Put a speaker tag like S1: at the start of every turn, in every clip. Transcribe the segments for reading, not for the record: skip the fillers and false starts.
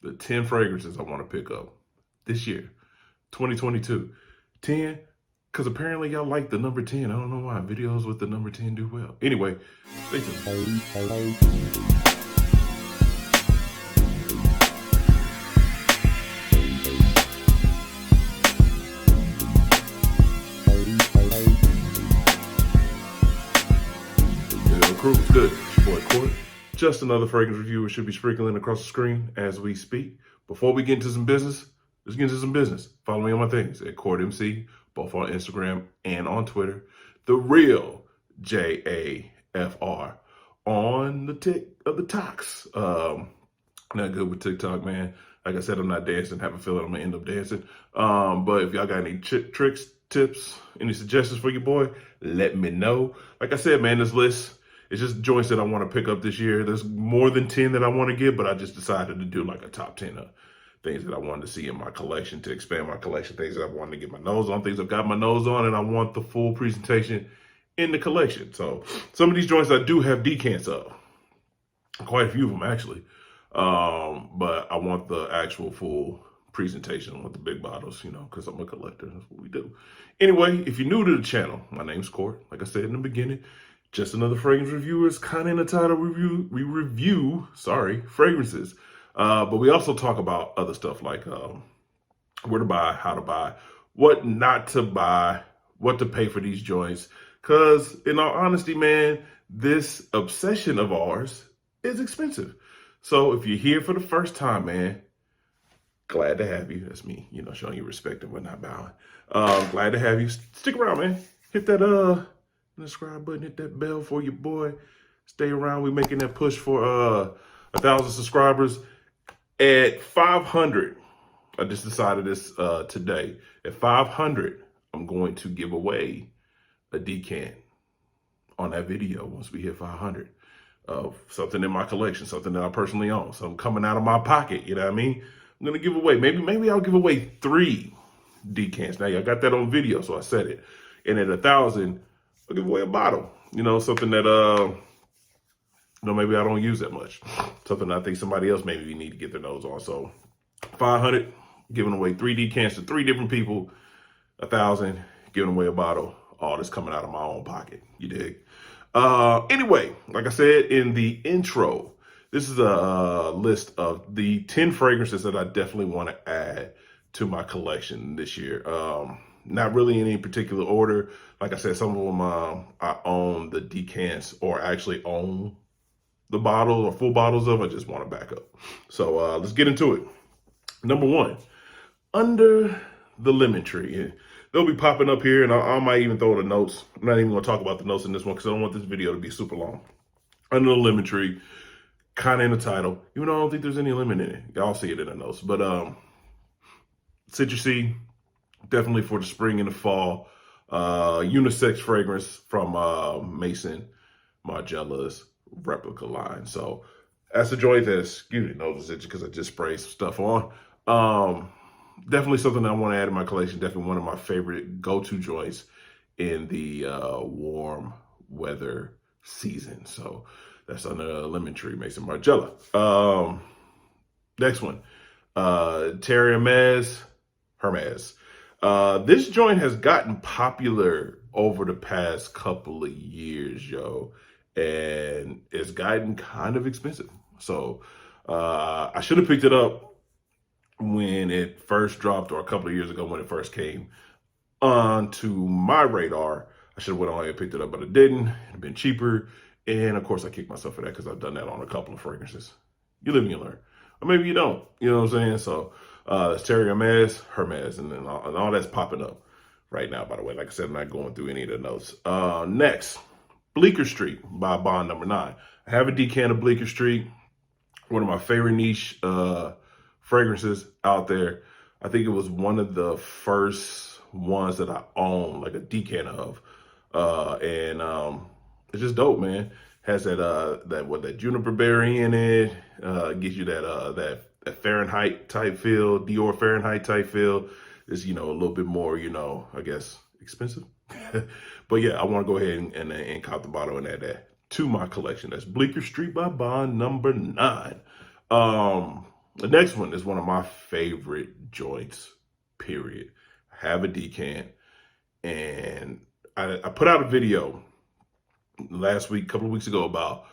S1: the 10 fragrances I want to pick up this year, 2022. 10, because apparently y'all like the number 10. I don't know why. Videos with the number 10 do well. Anyway, stay tuned. Crew, what's good? It's your boy Court. Just another fragrance review should be sprinkling across the screen as we speak. Before we get into some business, let's get into some business. Follow me on my things at Court MC, both on Instagram and on Twitter. The real JAFR on the TikToks. Not good with TikTok, man. Like I said, I'm not dancing. Have a feeling I'm gonna end up dancing. But if y'all got any tricks, tips, any suggestions for your boy, let me know. Like I said, man, this list, it's just joints that I want to pick up this year. There's more than 10 that I want to get, but I just decided to do like a top 10 of things that I wanted to see in my collection, to expand my collection, things that I wanted to get my nose on, things I've got my nose on, and I want the full presentation in the collection. So some of these joints I do have decants of, quite a few of them actually, but I want the actual full presentation. I want the big bottles, you know, because I'm a collector. That's what we do. Anyway, if you're new to the channel, my name's Court. Like I said in the beginning, just another fragrance review is kind of in the title. We review fragrances. But we also talk about other stuff like where to buy, how to buy, what not to buy, what to pay for these joints. Because in all honesty, man, this obsession of ours is expensive. So if you're here for the first time, man, glad to have you. That's me, you know, showing you respect and whatnot, bowing. Glad to have you. Stick around, man. Hit that subscribe button, hit that bell for your boy. Stay around. We're making that push for 1,000 subscribers. At 500, I just decided this today. At 500, I'm going to give away a decant on that video once we hit 500 of something in my collection, something that I personally own, something coming out of my pocket. You know what I mean? I'm gonna give away. Maybe I'll give away 3 decants. Now y'all got that on video, so I said it. And at 1,000, I'll give away a bottle. You know, something that you know, maybe I don't use that much. Something I think somebody else maybe need to get their nose on. So 500, giving away 3 decants to 3 different people. 1,000, giving away a bottle. All this coming out of my own pocket. You dig? Anyway, like I said in the intro, this is a list of the 10 fragrances that I definitely want to add to my collection this year. Not really in any particular order. Like I said, some of them I own the decants or actually own the bottle or full bottles of. I just want to back up. So let's get into it. Number 1, Under the Lemon Tree. They'll be popping up here, and I might even throw the notes. I'm not even going to talk about the notes in this one because I don't want this video to be super long. Under the Lemon Tree, kind of in the title, even though I don't think there's any lemon in it. Y'all see it in the notes. But citrusy, definitely for the spring and the fall. Unisex fragrance from Mason Margiela's replica line. So that's a joint that's, excuse me, nose itchy because I just sprayed some stuff on. Definitely something that I want to add to my collection. Definitely one of my favorite go-to joints in the warm weather season. So that's Under the Lemon Tree, Mason Margiela. Next one, Terry Hermes. This joint has gotten popular over the past couple of years, yo, and it's gotten kind of expensive. So I should have picked it up when it first dropped, or a couple of years ago when it first came onto my radar. I should have went on and picked it up, but I didn't. It'd been cheaper, and of course I kicked myself for that because I've done that on a couple of fragrances. You live and you learn, or maybe you don't. You know what I'm saying? So it's Terry Hermes, and all that's popping up right now. By the way, like I said, I'm not going through any of the notes. Next, Bleecker Street by Bond Number 9. I have a decant of Bleecker Street, one of my favorite niche fragrances out there. I think it was one of the first ones that I own, like a decant of, and it's just dope, man. Has that juniper berry in it. Gives you that Fahrenheit type feel, Dior Fahrenheit type feel. It's, you know, a little bit more, you know, I guess expensive. But yeah, I want to go ahead and cop the bottle and add that to my collection. That's Bleecker Street by Bond Number 9. The next one is one of my favorite joints, period. I have a decant, and I put out a video last week, a couple of weeks ago, about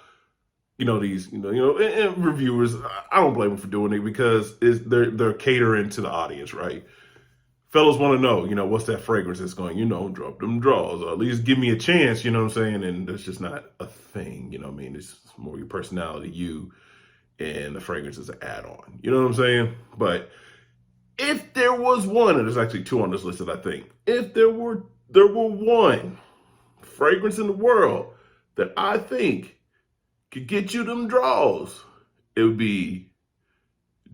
S1: these and reviewers. I don't blame them for doing it because they're catering to the audience, right? Fellas want to know, what's that fragrance that's going, drop them draws, or at least give me a chance, you know what I'm saying? And that's just not a thing, you know what I mean? It's more your personality, you, and the fragrance is an add-on, you know what I'm saying? But if there was one, and there's actually two on this list that I think, if there were one fragrance in the world that I think could get you them draws, it would be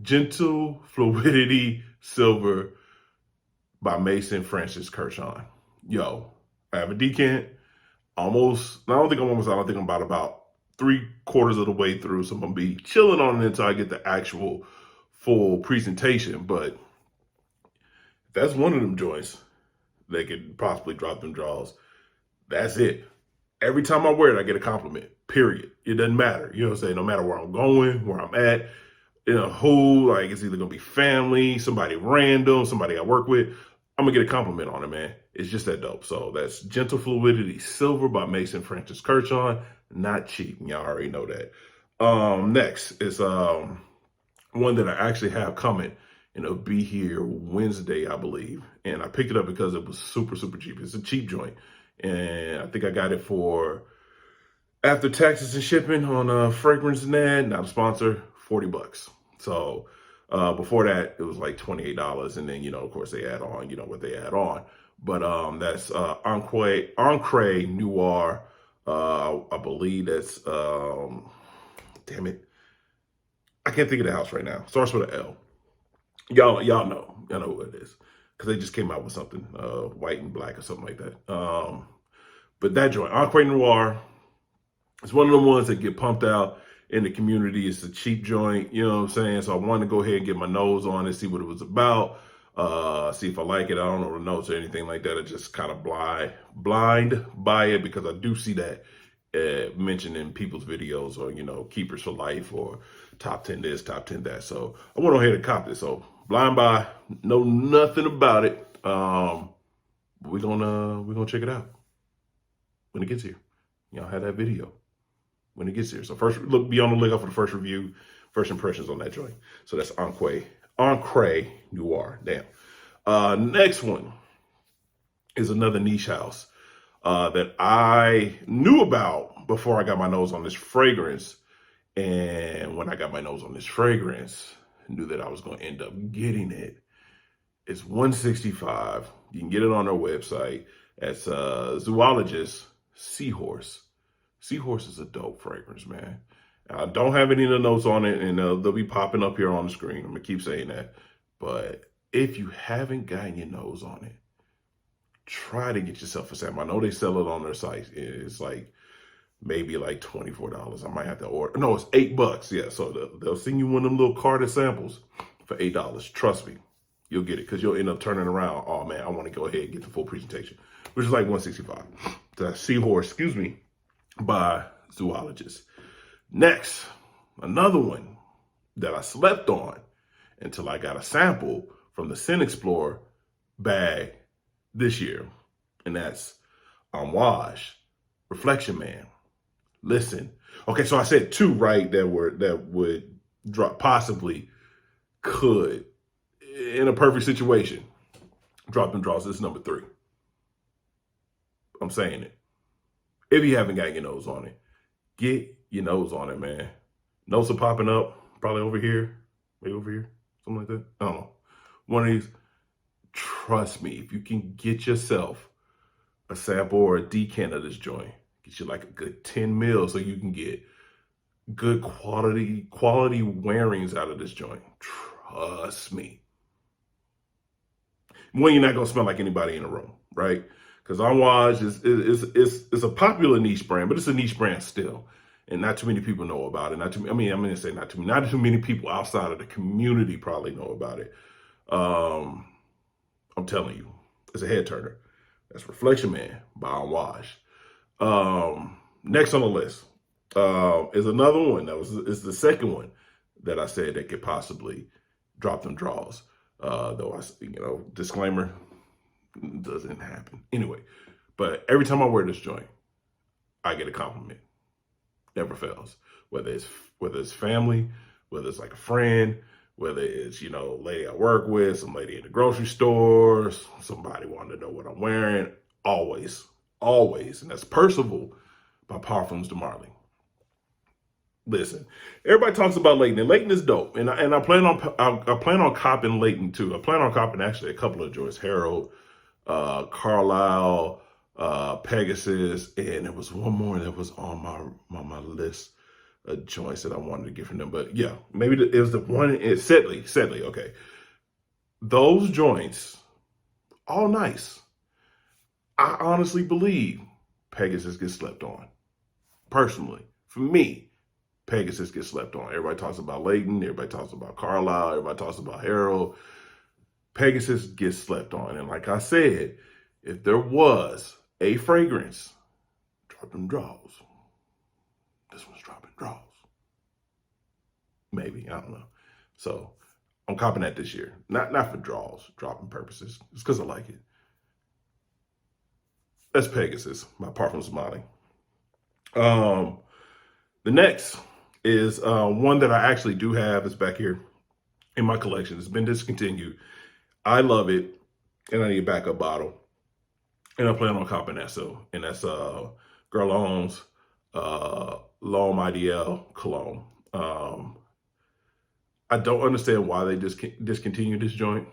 S1: Gentle Fluidity Silver by Mason Francis Kirschon. Yo, I have a decant. I don't think I'm about 3/4 of the way through. So I'm gonna be chilling on it until I get the actual full presentation. But that's one of them joints that could possibly drop them draws. That's it. Every time I wear it, I get a compliment, period. It doesn't matter. You know what I'm saying? No matter where I'm going, where I'm at, who, like, it's either gonna be family, somebody random, somebody I work with, I'm gonna get a compliment on it, man. It's just that dope. So that's Gentle Fluidity Silver by Mason Francis Kirschon. Not cheap. Y'all already know that. Next is one that I actually have coming, and it'll be here Wednesday, I believe. And I picked it up because it was super, super cheap. It's a cheap joint. And I think I got it for, after taxes and shipping on Fragrance Net, not a sponsor, $40. So before that, it was like $28. And then, of course, they add on, what they add on. But that's Encre Noir. I believe that's, damn it, I can't think of the house right now. Starts with an L. Y'all know who it is, because they just came out with something white and black or something like that. But that joint, Encre Noir, it's one of the ones that get pumped out in the community. It's a cheap joint, you know what I'm saying? So I wanted to go ahead and get my nose on it, see what it was about, see if I like it. I don't know the notes or anything like that. I just kind of blind by it, because I do see that mentioned in people's videos, or, keepers for life, or top 10 this, top 10 that. So I went ahead and copped it. So blind buy, know nothing about it. We're gonna check it out when it gets here. Y'all have that video when it gets here. So first, be on the lookout for the first review, first impressions on that joint. So that's Encre Noir. Damn. Next one is another niche house that I knew about before I got my nose on this fragrance. And when I got my nose on this fragrance, I knew that I was going to end up getting it. It's 165. You can get it on their website. It's Zoologist Seahorse. Seahorse is a dope fragrance, man. I don't have any of the notes on it, and they'll be popping up here on the screen. I'm going to keep saying that. But if you haven't gotten your nose on it, try to get yourself a sample. I know they sell it on their site. It's like maybe like $24. I might have to order. No, it's $8. Yeah, so they'll send you one of them little carded samples for $8. Trust me, you'll get it, because you'll end up turning around. Oh man, I want to go ahead and get the full presentation, which is like 165. The Seahorse, by Zoologist. Next, another one that I slept on until I got a sample from the Scent Explorer bag this year, and that's Amouage Reflection Man. Listen, okay, so I said two, right? That would drop, possibly could, in a perfect situation, drop them draws. This is number 3. I'm saying it. If you haven't got your nose on it, get your nose on it, man. Notes are popping up, probably over here, maybe over here, something like that. I don't know. One of these. Trust me, if you can get yourself a sample or a decant of this joint, get you like a good 10 mils so you can get good quality wearings out of this joint. Trust me. One, you're not gonna smell like anybody in the room, right? Because Amouage is a popular niche brand, but it's a niche brand still, and not too many people know about it. Not too many people outside of the community probably know about it. I'm telling you, it's a head turner. That's Reflection Man by Amouage. Next on the list is another one it's the second one that I said that could possibly drop them draws. Though disclaimer, doesn't happen. Anyway, but every time I wear this joint, I get a compliment. Never fails. Whether it's family, whether it's like a friend, whether it's, a lady I work with, some lady in the grocery store, somebody wanting to know what I'm wearing, always, always. And that's Percival by Parfums de Marly. Listen, everybody talks about Leighton, and Leighton is dope. And I plan on copping Leighton too. I plan on copping actually a couple of joints, Harold, Carlisle, Pegasus, and there was one more that was on my list of joints that I wanted to get from them. But yeah, maybe it was the one in Sedley. Okay, those joints, all nice. I honestly believe Pegasus gets slept on. Personally, for me, Pegasus gets slept on. Everybody talks about Leighton. Everybody talks about Carlisle. Everybody talks about Harold. Pegasus gets slept on. And like I said, if there was a fragrance, drop them draws. This one's dropping draws. Maybe, I don't know. So I'm copping that this year. Not for draws, dropping purposes. It's because I like it. That's Pegasus, my Parfums de Marly. The next is one that I actually do have. It's back here in my collection. It's been discontinued. I love it, and I need a backup bottle. And I plan on copping that, and that's Guerlain's L'Homme Ideal cologne. I don't understand why they discontinued this joint.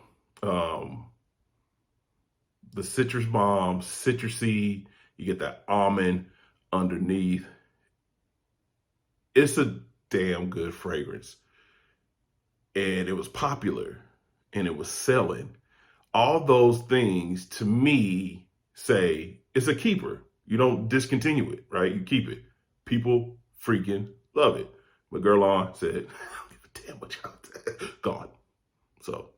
S1: The citrus bomb, citrusy, you get that almond underneath. It's a damn good fragrance. And it was popular and it was selling. All those things to me say it's a keeper. You don't discontinue it, right? You keep it. People freaking love it. But Guerlain said, I don't give a damn what y'all gone. So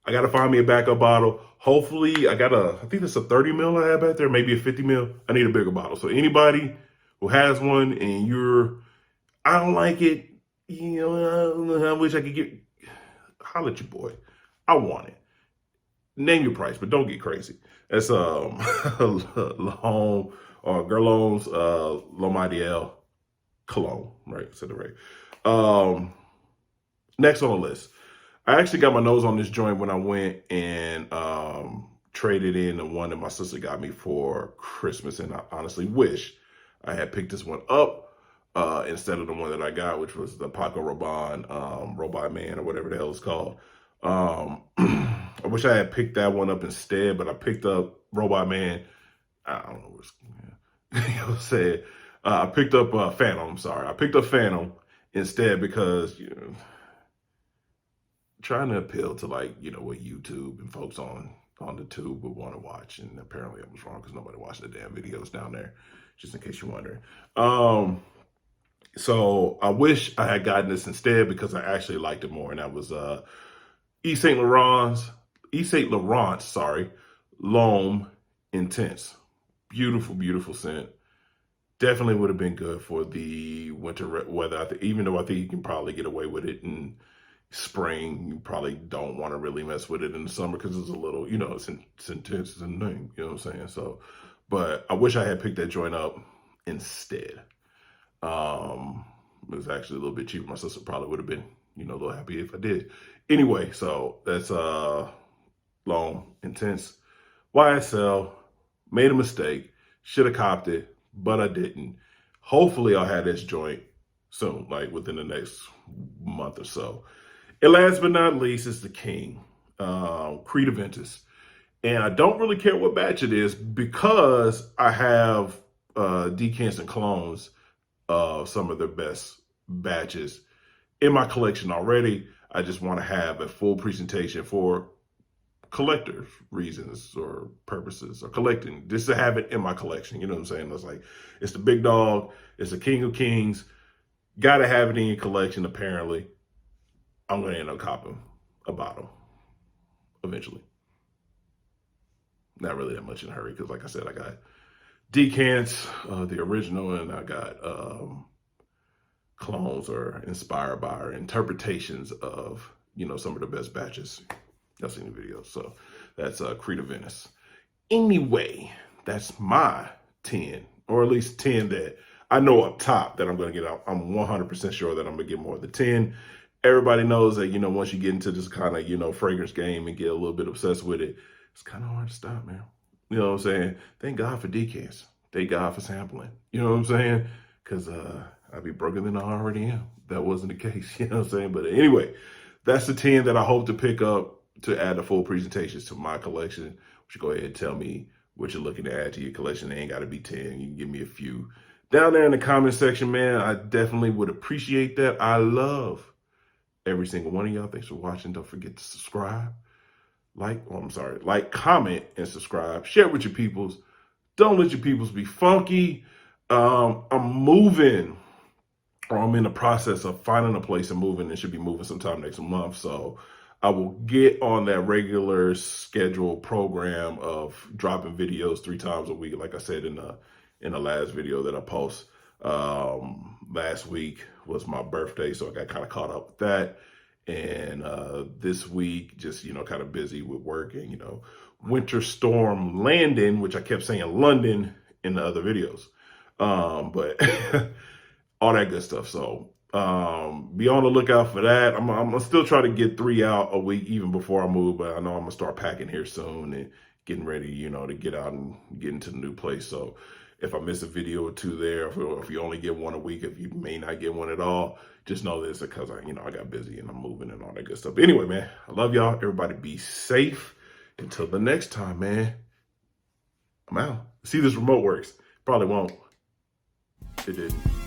S1: I got to find me a backup bottle. Hopefully I think it's a 30 mil I have back there, maybe a 50 mil. I need a bigger bottle. So anybody who has one and I don't like it, I wish I could holler at your boy. I want it. Name your price, but don't get crazy. That's L'Homme or Guerlain's L'Homme Ideal cologne, right? Said it right. Next on the list, I actually got my nose on this joint when I went and traded in the one that my sister got me for Christmas, and I honestly wish I had picked this one up instead of the one that I got, which was the Paco Rabanne Robot Man or whatever the hell it's called. I wish I had picked that one up instead, but I picked up Robot Man. I don't know what I'm saying. I picked up Phantom. I'm sorry. I picked up Phantom instead because, trying to appeal to what YouTube and folks on the tube would want to watch. And apparently I was wrong because nobody watched the damn videos down there, just in case you're wondering. So I wish I had gotten this instead because I actually liked it more. And that was Yves Saint Laurent's, L'Homme Intense. Beautiful, beautiful scent. Definitely would have been good for the winter weather. Even though I think you can probably get away with it in spring, you probably don't want to really mess with it in the summer because it's a little, it's intense, it's a name, you know what I'm saying? So, but I wish I had picked that joint up instead. It was actually a little bit cheaper. My sister probably would have been, a little happy if I did. Anyway, so that's L'Homme Intense. YSL, made a mistake, should have copped it, but I didn't. Hopefully I'll have this joint soon, like within the next month or so. And last but not least is the King, Creed Aventus. And I don't really care what batch it is because I have decants and clones of some of their best batches in my collection already. I just want to have a full presentation for collector reasons or purposes or collecting, just to have it in my collection. You know what I'm saying? It's like, it's the big dog. It's the King of Kings. Got to have it in your collection, apparently. I'm going to end up copping a bottle eventually. Not really that much in a hurry because, like I said, I got decants, the original, and I got clones or inspired by or interpretations of, some of the best batches I've seen the videos. So that's Creed of Venice. Anyway, that's my 10, or at least 10 that I know up top that I'm going to get out. I'm 100% sure that I'm going to get more than 10. Everybody knows that, once you get into this kind of, fragrance game and get a little bit obsessed with it, it's kind of hard to stop, man. You know what I'm saying? Thank God for decants. Thank God for sampling. You know what I'm saying? Because I'd be broker than I already am. That wasn't the case. You know what I'm saying? But anyway, that's the 10 that I hope to pick up to add the full presentations to my collection. You should go ahead and tell me what you're looking to add to your collection. They ain't got to be 10. You can give me a few down there in the comment section, man. I definitely would appreciate that. I love every single one of y'all. Thanks for watching. Don't forget to subscribe. Like, comment, and subscribe. Share it with your peoples. Don't let your peoples be funky. I'm moving, or I'm in the process of finding a place and moving, and should be moving sometime next month. So I will get on that regular scheduled program of dropping videos 3 times a week. Like I said in the last video that I post, last week was my birthday, so I got kind of caught up with that. And this week, just, kind of busy with work and, winter storm landing, which I kept saying London in the other videos. But all that good stuff. So be on the lookout for that. I'm gonna still try to get 3 out a week even before I move, but I know I'm gonna start packing here soon and getting ready, to get out and get into the new place. So if I miss a video or 2 there, if you only get 1 a week, if you may not get 1 at all, just know this because I got busy and I'm moving and all that good stuff. But anyway, man, I love y'all. Everybody be safe. Until the next time, man. I'm out. See, this remote works. Probably won't. It didn't.